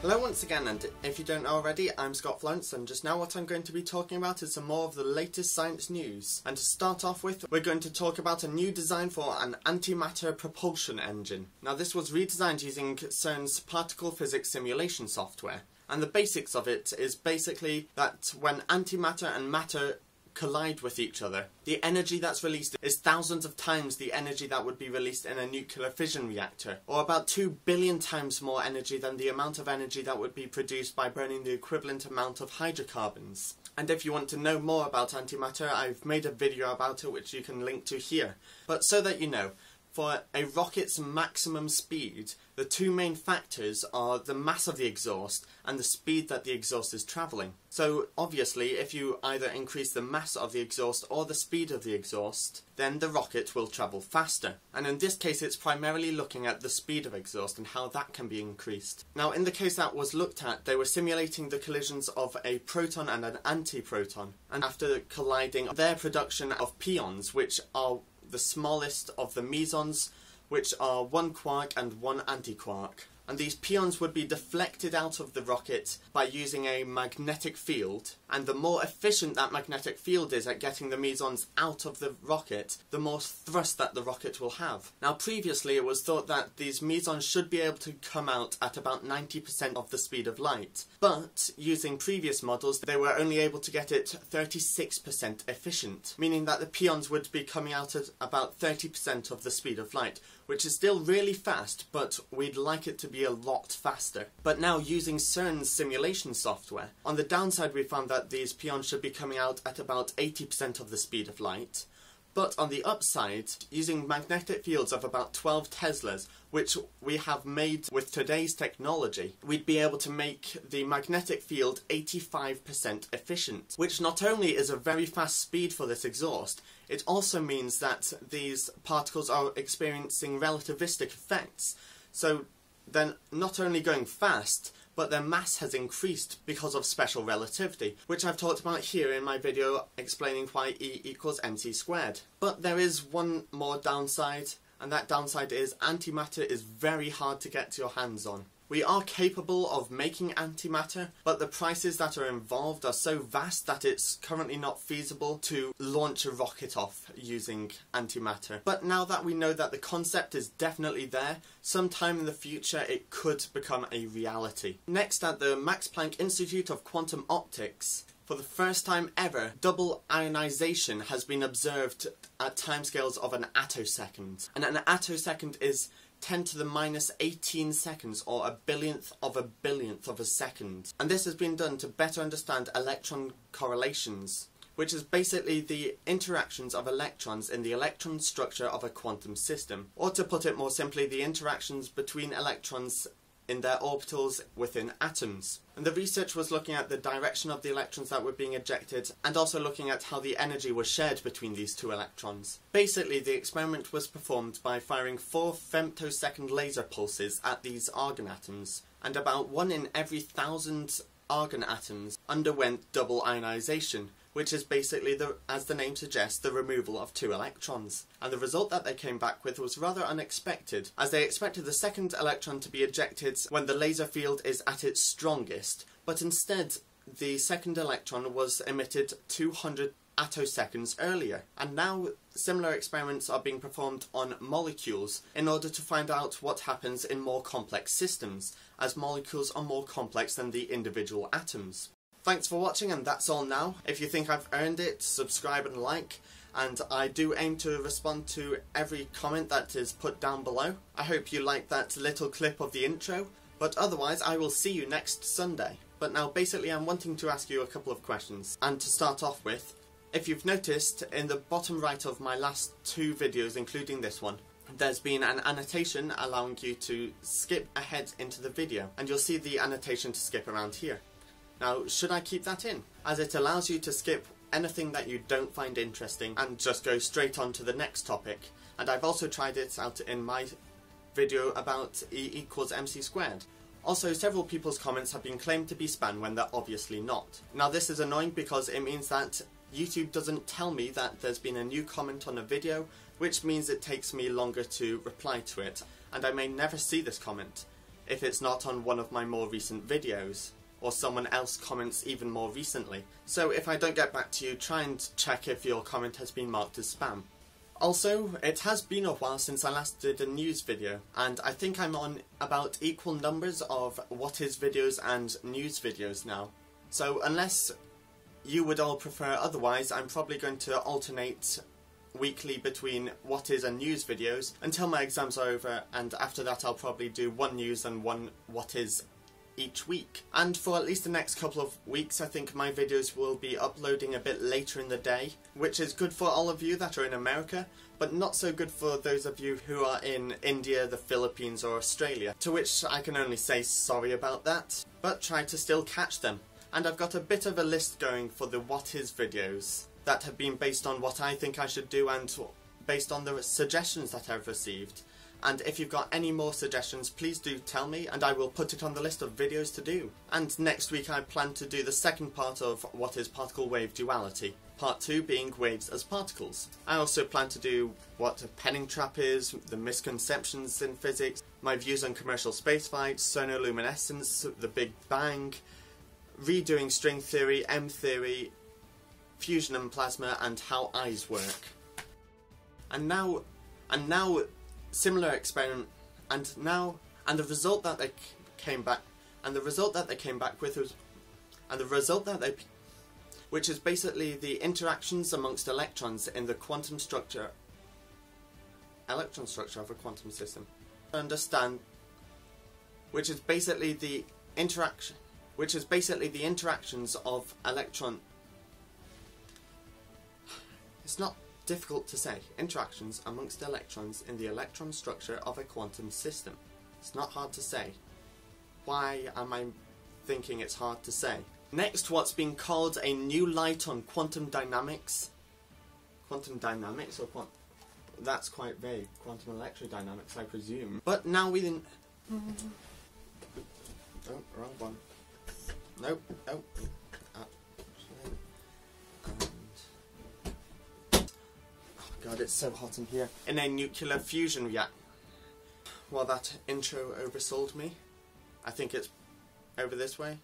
Hello once again, and if you don't know already, I'm Florence, and just now what I'm going to be talking about is some more of the latest science news. And to start off with, we're going to talk about a new design for an antimatter propulsion engine. Now this was redesigned using CERN's particle physics simulation software, and the basics of it is basically that when antimatter and matter collide with each other, the energy that's released is thousands of times the energy that would be released in a nuclear fission reactor, or about 2 billion times more energy than the amount of energy that would be produced by burning the equivalent amount of hydrocarbons. And if you want to know more about antimatter, I've made a video about it which you can link to here. But so that you know, for a rocket's maximum speed, the two main factors are the mass of the exhaust and the speed that the exhaust is travelling. So obviously, if you either increase the mass of the exhaust or the speed of the exhaust, then the rocket will travel faster. And in this case, it's primarily looking at the speed of exhaust and how that can be increased. Now, in the case that was looked at, they were simulating the collisions of a proton and an antiproton. And after colliding, their production of pions, which are the smallest of the mesons, which are one quark and one antiquark. And these pions would be deflected out of the rocket by using a magnetic field, and the more efficient that magnetic field is at getting the mesons out of the rocket, the more thrust that the rocket will have. Now previously it was thought that these mesons should be able to come out at about 90% of the speed of light, but using previous models they were only able to get it 36% efficient, meaning that the pions would be coming out at about 30% of the speed of light, which is still really fast, but we'd like it to be a lot faster. But now using CERN's simulation software, on the downside we found that these pions should be coming out at about 80% of the speed of light. But on the upside, using magnetic fields of about 12 Teslas, which we have made with today's technology, we'd be able to make the magnetic field 85% efficient, which not only is a very fast speed for this exhaust, it also means that these particles are experiencing relativistic effects. So they're not only going fast, but their mass has increased because of special relativity, which I've talked about here in my video explaining why E equals mc squared. But there is one more downside, and that downside is antimatter is very hard to get your hands on. We are capable of making antimatter, but the prices that are involved are so vast that it's currently not feasible to launch a rocket off using antimatter. But now that we know that the concept is definitely there, sometime in the future it could become a reality. Next, at the Max Planck Institute of Quantum Optics, for the first time ever, double ionization has been observed at timescales of an attosecond. And an attosecond is 10 to the minus 18 seconds, or a billionth of a second. And this has been done to better understand electron correlations, which is basically the interactions of electrons in the electron structure of a quantum system. Or to put it more simply, the interactions between electrons in their orbitals within atoms. And the research was looking at the direction of the electrons that were being ejected, and also looking at how the energy was shared between these two electrons. Basically, the experiment was performed by firing 4 femtosecond laser pulses at these argon atoms, and about 1 in every 1,000 argon atoms underwent double ionization, which is basically, as the name suggests, the removal of 2 electrons. And the result that they came back with was rather unexpected, as they expected the second electron to be ejected when the laser field is at its strongest, but instead the second electron was emitted 200 attoseconds earlier. And now similar experiments are being performed on molecules in order to find out what happens in more complex systems, as molecules are more complex than the individual atoms. Thanks for watching, and that's all now. If you think I've earned it, subscribe and like, and I do aim to respond to every comment that is put down below. I hope you liked that little clip of the intro, but otherwise I will see you next Sunday. But now basically I'm wanting to ask you a couple of questions, and to start off with, if you've noticed, in the bottom right of my last 2 videos, including this one, there's been an annotation allowing you to skip ahead into the video, and you'll see the annotation to skip around here. Now, should I keep that in, as it allows you to skip anything that you don't find interesting and just go straight on to the next topic? And I've also tried it out in my video about E equals mc squared. Also, several people's comments have been claimed to be spam when they're obviously not. Now this is annoying because it means that YouTube doesn't tell me that there's been a new comment on a video, which means it takes me longer to reply to it, and I may never see this comment. if it's not on one of my more recent videos, or someone else comments even more recently. So if I don't get back to you, try and check if your comment has been marked as spam. Also, it has been a while since I last did a news video, and I think I'm on about equal numbers of what is videos and news videos now. So unless you would all prefer otherwise, I'm probably going to alternate weekly between what is and news videos until my exams are over, and after that I'll probably do one news and one what is each week. And for at least the next couple of weeks I think my videos will be uploading a bit later in the day, which is good for all of you that are in America, but not so good for those of you who are in India, the Philippines or Australia, to which I can only say sorry about that, but try to still catch them. And I've got a bit of a list going for the what is videos that have been based on what I think I should do and based on the suggestions that I've received. And if you've got any more suggestions, please do tell me and I will put it on the list of videos to do. And next week I plan to do the second part of what is particle wave duality, part 2 being waves as particles. I also plan to do what a penning trap is, the misconceptions in physics, my views on commercial spaceflight, sonoluminescence, the Big Bang, redoing string theory, M theory, fusion and plasma, and how eyes work. And now similar experiment, and the result that they came back with was, which is basically the interactions amongst electrons in the electron structure of a quantum system. Which is basically the interactions of electron. It's not difficult to say. Interactions amongst electrons in the electron structure of a quantum system. It's not hard to say. Why am I thinking it's hard to say? Next, what's been called a new light on quantum dynamics. Quantum dynamics or quantum... That's quite vague. Quantum electrodynamics, I presume. But now we... Oh, wrong one. Nope. Oh. God, it's so hot in here. In a nuclear fusion reactor. Well, that intro oversold me. I think it's over this way.